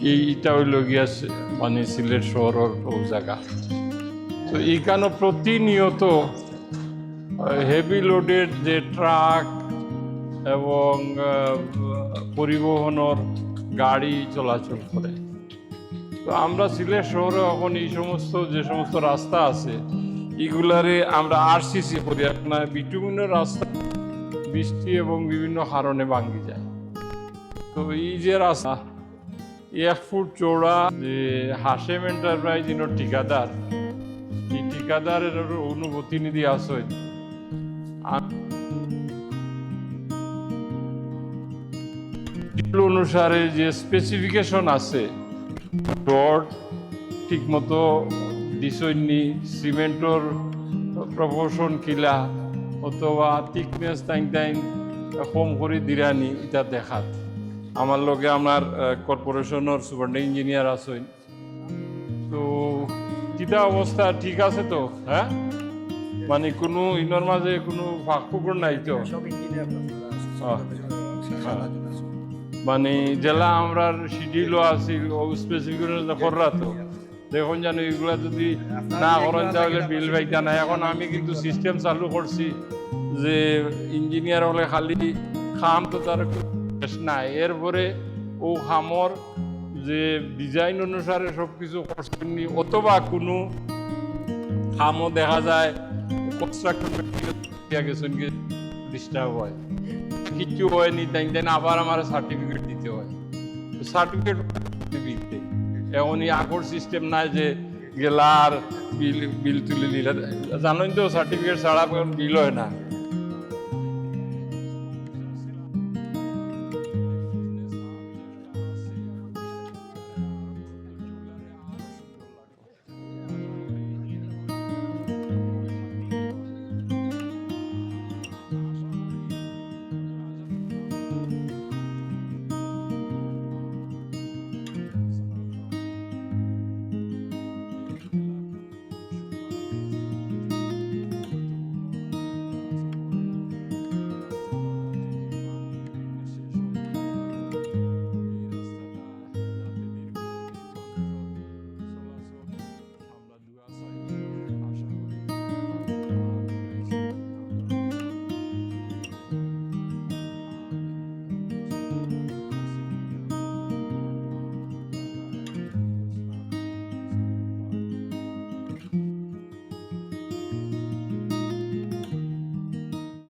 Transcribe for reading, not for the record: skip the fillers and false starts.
এইটা হইল গিয়া মানে সিলেট শহরের ও জায়গা। তো এইখানে প্রতিনিয়ত হেভি লোডেড যে ট্রাক এবং পরিবহনের গাড়ি চলাচল করে। তো আমরা সিলেট শহরে এখন এই সমস্ত যে সমস্ত রাস্তা আছে এগুলারে আমরা আরসিসি করি, আপনার বিটুমিনের রাস্তা বৃষ্টি এবং বিভিন্ন কারণে ভাঙ্গি যায়। তো এই যে রাস্তা 1 ফুট চৌড়া, যে হাশেম এন্টারপ্রাইজ ঠিকাদার, এই ঠিকাদারের অনুপ্রতিনিধি আছে অনুসারে যে স্পেসিফিকেশন আছে, রড ঠিক মতো দিশৈনি, সিমেন্টর প্রপোর্শন কিলা অথবা থিকনেস টাইম কম করে দিরানি, এটা দেখাত আমার লগে আমার কর্পোরেশনের সুপারিনটেন্ডেন্ট ইঞ্জিনিয়ার আছেন। তো কিতা অবস্থা ঠিক আছে তো? হ্যাঁ, মানে কোনো ইনর মাঝে কোনো ফাঁক ফুকুর নাই তো? মানে জেলা আমরা শিডিউলও আছে স্পেসিফিকেশন কররা, তো দেখুন জানো এগুলা যদি না করেন তাহলে বিল পাইতা না। এখন আমি কিন্তু সিস্টেম চালু করছি যে ইঞ্জিনিয়ার হলে খালি খাম তো তার নাই, এরপরে ও খামর যে ডিজাইন অনুসারে সবকিছু করছেন, অথবা কোনো খামও দেখা যায় কনস্ট্রাকশন গেছেন ডিস্টার্ব হয়, কিছু হয়নি, তাই আবার আমার সার্টিফিকেট দিতে হয়। সার্টিফিকেট দিতে এখন এই আগর সিস্টেম নাই যে গেলার বিল তুলে নিলে, জানেন তো সার্টিফিকেট ছাড়া বিল হয় না।